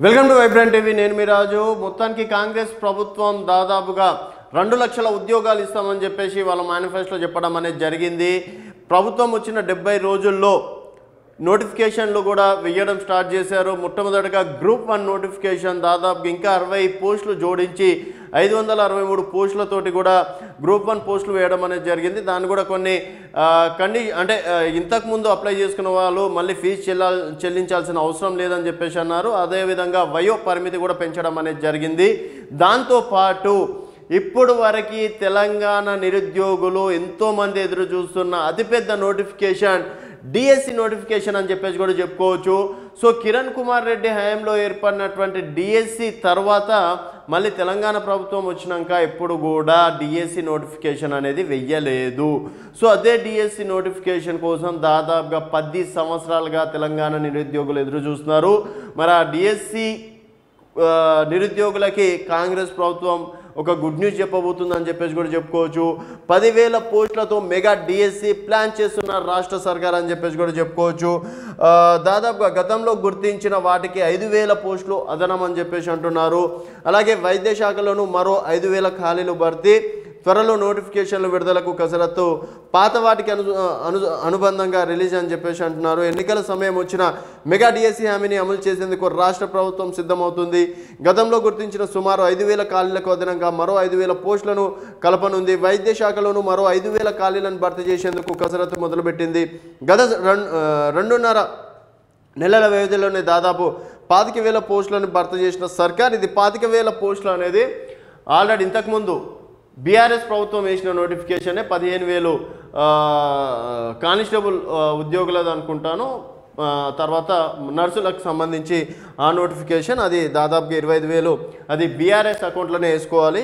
Welcome to vibrant TV. నేను మీ రాజు. మొత్తానికి కాంగ్రెస్ ప్రభుత్వం దాదాపుగా 2 లక్షల ఉద్యోగాలు ఇస్తామని చెప్పేసి వాళ్ళ మేనిఫెస్టోలో చెప్పడం అనేది జరిగింది. ప్రభుత్వం వచ్చిన 70 రోజుల్లో నోటిఫికేషన్లు కూడా వేయడం స్టార్ట్ చేశారు. మొట్టమొదటిగా గ్రూప్ 1 నోటిఫికేషన్ దాదాపుగా ఇంకా 60 పోస్టులు జోడించి 563 పోస్టులతోటి కూడా గ్రూప్ 1 పోస్టులు వేయడం అనేది జరిగింది. దాన్ని కూడా కొన్ని ఇంతకుముందు అప్లై చేసుకున్న వాళ్ళు మళ్ళీ ఫీజు చెల్లించాల్సిన అవసరం లేదని చెప్పేసి అన్నారు. అదేవిధంగా వయో పరిమితి కూడా పెంచడం అనేది జరిగింది. దాంతోపాటు ఇప్పుడు వరకు తెలంగాణ నిరుద్యోగులు ఎంతోమంది ఎదురు చూస్తున్న అతిపెద్ద నోటిఫికేషన్ డిఎస్సి నోటిఫికేషన్ అని చెప్పేసి కూడా చెప్పుకోవచ్చు. సో కిరణ్ కుమార్ రెడ్డి హయాంలో ఏర్పడినటువంటి డిఎస్సి తర్వాత మళ్ళీ తెలంగాణ ప్రభుత్వం వచ్చినాక ఎప్పుడు కూడా డిఎస్సి నోటిఫికేషన్ అనేది వెయ్యలేదు. సో అదే డిఎస్సి నోటిఫికేషన్ కోసం దాదాపుగా 10 సంవత్సరాలుగా తెలంగాణ నిరుద్యోగులు ఎదురు చూస్తున్నారు. మరి ఆ డిఎస్సి నిరుద్యోగులకి కాంగ్రెస్ ప్రభుత్వం ఒక గుడ్ న్యూస్ చెప్పబోతుందని చెప్పేసి కూడా చెప్పుకోవచ్చు. 10,000 పోస్టులతో మెగా డిఎస్సి ప్లాన్ చేస్తున్నారు రాష్ట్ర సర్కార్ అని చెప్పేసి కూడా చెప్పుకోవచ్చు. దాదాపుగా గతంలో గుర్తించిన వాటికి 5,000 పోస్టులు అదనం అని చెప్పేసి అంటున్నారు. అలాగే వైద్య శాఖలోనూ మరో 5,000 ఖాళీలు భర్తీ, త్వరలో నోటిఫికేషన్లు విడుదలకు కసరత్తు, పాత వాటికి అనుబంధంగా రిలీజ్ అని చెప్పేసి అంటున్నారు. ఎన్నికల సమయం వచ్చిన మెగా డిఎస్సి హామీని అమలు చేసేందుకు రాష్ట్ర ప్రభుత్వం సిద్ధమవుతుంది. గతంలో గుర్తించిన సుమారు 5,000 ఖాళీలకు అదనంగా మరో 5,000 పోస్టులను కలపనుంది. వైద్య శాఖలోనూ మరో 5,000 ఖాళీలను భర్తీ చేసేందుకు కసరత్తు మొదలుపెట్టింది. గత 2.5 నెలల వ్యవధిలోనే దాదాపు 25,000 పోస్టులను భర్తీ చేసిన సర్కార్ ఇది 25,000 పోస్టులు అనేది ఆల్రెడీ ఇంతకుముందు బీఆర్ఎస్ ప్రభుత్వం వేసిన నోటిఫికేషనే 15,000 కానిస్టేబుల్ ఉద్యోగులది అనుకుంటాను. తర్వాత నర్సులకు సంబంధించి ఆ నోటిఫికేషన్ అది దాదాపుగా 25,000 అది బీఆర్ఎస్ అకౌంట్లోనే వేసుకోవాలి,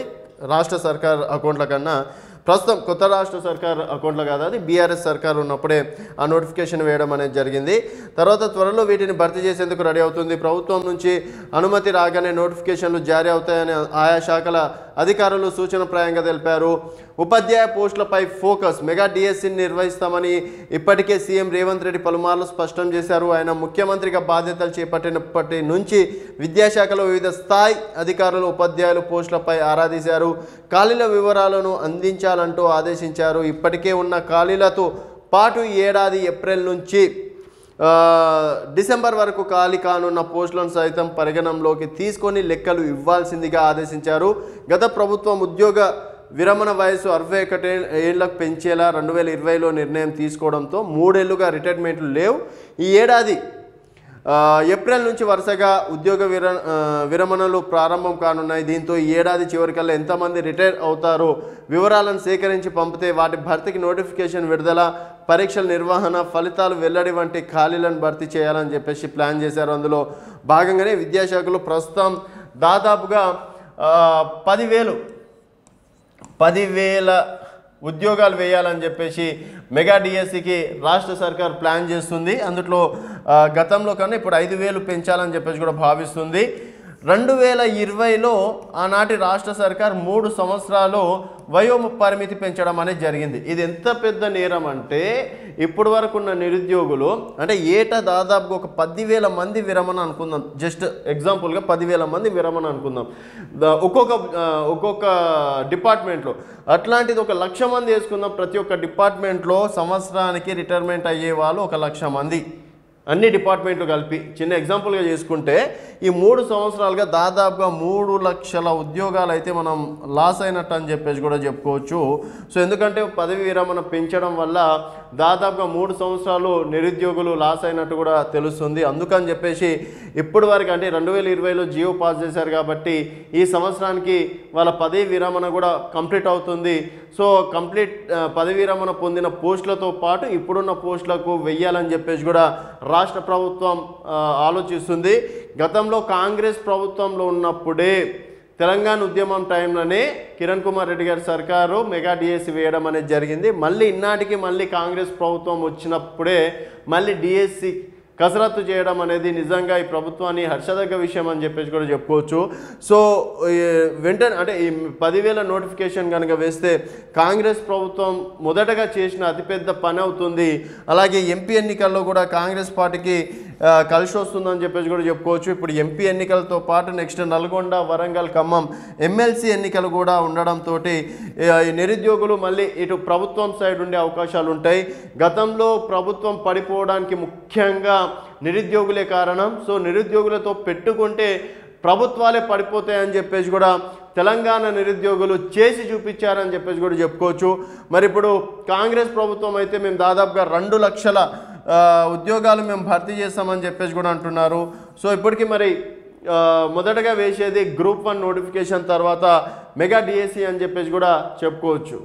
రాష్ట్ర సర్కార్ అకౌంట్ల కన్నా. ప్రస్తుతం కొత్త రాష్ట్ర సర్కార్ అకౌంట్లో కాదు, అది బీఆర్ఎస్ సర్కార్ ఉన్నప్పుడే ఆ నోటిఫికేషన్ వేయడం అనేది జరిగింది. తర్వాత త్వరలో వీటిని భర్తీ చేసేందుకు రెడీ అవుతుంది. ప్రభుత్వం నుంచి అనుమతి రాగానే నోటిఫికేషన్లు జారీ అవుతాయని ఆయా శాఖల అధికారులు సూచనప్రాయంగా తెలిపారు. ఉపాధ్యాయ పోస్టులపై ఫోకస్, మెగా డిఎస్సిని నిర్వహిస్తామని ఇప్పటికే సీఎం రేవంత్ రెడ్డి పలుమార్లు స్పష్టం చేశారు. ఆయన ముఖ్యమంత్రిగా బాధ్యతలు చేపట్టినప్పటి నుంచి విద్యాశాఖలో వివిధ స్థాయి అధికారులు ఉపాధ్యాయుల పోస్టులపై ఆరా తీశారు. ఖాళీల వివరాలను అందించాలంటూ ఆదేశించారు. ఇప్పటికే ఉన్న ఖాళీలతో పాటు ఏడాది ఏప్రిల్ నుంచి డిసెంబర్ వరకు ఖాళీ కానున్న పోస్టులను సైతం పరిగణనలోకి తీసుకొని లెక్కలు ఇవ్వాల్సిందిగా ఆదేశించారు. గత ప్రభుత్వం ఉద్యోగ విరమణ వయసు 61 ఏళ్లకు పెంచేలా 2020లో నిర్ణయం తీసుకోవడంతో 3 ఏళ్లుగా రిటైర్మెంట్లు లేవు. ఈ ఏడాది ఏప్రిల్ నుంచి వరుసగా ఉద్యోగ విరమణలు ప్రారంభం కానున్నాయి. దీంతో ఈ ఏడాది చివరికల్లా ఎంతమంది రిటైర్ అవుతారో వివరాలను సేకరించి పంపితే వాటి భర్తీకి నోటిఫికేషన్ విడుదల, పరీక్షల నిర్వహణ, ఫలితాలు వెల్లడి వంటి ఖాళీలను భర్తీ చేయాలని చెప్పేసి ప్లాన్ చేశారు. అందులో భాగంగానే విద్యాశాఖలో ప్రస్తుతం దాదాపుగా 10,000 ఉద్యోగాలు వేయాలని చెప్పేసి మెగా డిఎస్సికి రాష్ట్ర సర్కార్ ప్లాన్ చేస్తుంది. అందులో గతంలో కన్నా ఇప్పుడు 5,000 పెంచాలని చెప్పేసి కూడా భావిస్తుంది. 2020లో ఆనాటి రాష్ట్ర సర్కార్ 3 సంవత్సరాలు వయో పరిమితి పెంచడం అనేది జరిగింది. ఇది ఎంత పెద్ద నేరం అంటే ఇప్పటి వరకు ఉన్న నిరుద్యోగులు అంటే ఏటా దాదాపుగా ఒక 10,000 మంది విరమణ అనుకుందాం. జస్ట్ ఎగ్జాంపుల్గా 10,000 మంది విరమణ అనుకుందాం ఒక్కొక్క డిపార్ట్మెంట్లో. అట్లాంటిది 1,00,000 మంది వేసుకుందాం. ప్రతి ఒక్క డిపార్ట్మెంట్లో సంవత్సరానికి రిటైర్మెంట్ అయ్యే వాళ్ళు 1,00,000 మంది, అన్ని డిపార్ట్మెంట్లు కలిపి. చిన్న ఎగ్జాంపుల్గా చేసుకుంటే ఈ 3 సంవత్సరాలుగా దాదాపుగా 3 లక్షల ఉద్యోగాలు అయితే మనం లాస్ అయినట్టు అని చెప్పేసి కూడా చెప్పుకోవచ్చు. సో ఎందుకంటే పదవి విరమణ పెంచడం వల్ల దాదాపుగా 3 సంవత్సరాలు నిరుద్యోగులు లాస్ అయినట్టు కూడా తెలుస్తుంది. అందుకని చెప్పేసి ఇప్పటి వరకు అంటే 2020లో జియో పాస్ చేశారు కాబట్టి ఈ సంవత్సరానికి వాళ్ళ పదవి విరమణ కూడా కంప్లీట్ అవుతుంది. సో కంప్లీట్ పదవి విరమణ పొందిన పోస్టులతో పాటు ఇప్పుడున్న పోస్టులకు వెయ్యాలని చెప్పేసి కూడా రాష్ట్ర ప్రభుత్వం ఆలోచిస్తుంది. గతంలో కాంగ్రెస్ ప్రభుత్వంలో ఉన్నప్పుడే తెలంగాణ ఉద్యమం టైంలోనే కిరణ్ కుమార్ రెడ్డి గారి సర్కారు మెగా డిఎస్సి వేయడం అనేది జరిగింది. మళ్ళీ ఇన్నాటికి మళ్ళీ కాంగ్రెస్ ప్రభుత్వం వచ్చినప్పుడే మళ్ళీ డిఎస్సి కసరత్తు చేయడం అనేది నిజంగా ఈ ప్రభుత్వాన్ని హర్షదగ్గ విషయం అని చెప్పేసి కూడా చెప్పుకోవచ్చు. సో వెంటనే అంటే ఈ 10,000 నోటిఫికేషన్ కనుక వేస్తే కాంగ్రెస్ ప్రభుత్వం మొదటగా చేసిన అతిపెద్ద పని అవుతుంది. అలాగే ఎంపీ ఎన్నికల్లో కూడా కాంగ్రెస్ పార్టీకి కలిసి వస్తుందని చెప్పేసి కూడా చెప్పుకోవచ్చు. ఇప్పుడు ఎంపీ ఎన్నికలతో పాటు నెక్స్ట్ నల్గొండ, వరంగల్, ఖమ్మం ఎమ్మెల్సీ ఎన్నికలు కూడా ఉండడంతో ఈ నిరుద్యోగులు మళ్ళీ ఇటు ప్రభుత్వం సైడ్ ఉండే అవకాశాలు ఉంటాయి. గతంలో ప్రభుత్వం పడిపోవడానికి ముఖ్యంగా నిరుద్యోగులే కారణం. సో నిరుద్యోగులతో పెట్టుకుంటే ప్రభుత్వాలే పడిపోతాయని చెప్పేసి కూడా తెలంగాణ నిరుద్యోగులు చేసి చూపించారని చెప్పేసి కూడా చెప్పుకోవచ్చు. మరి ఇప్పుడు కాంగ్రెస్ ప్రభుత్వం అయితే మేము దాదాపుగా 2 లక్షల ఉద్యోగాలు మేము భర్తీ చేస్తామని చెప్పేసి కూడా అంటున్నారు. సో ఇప్పటికీ మరి మొదటగా వేసేది గ్రూప్ 1 నోటిఫికేషన్, తర్వాత మెగా డిఎస్సి అని చెప్పేసి కూడా చెప్పుకోవచ్చు.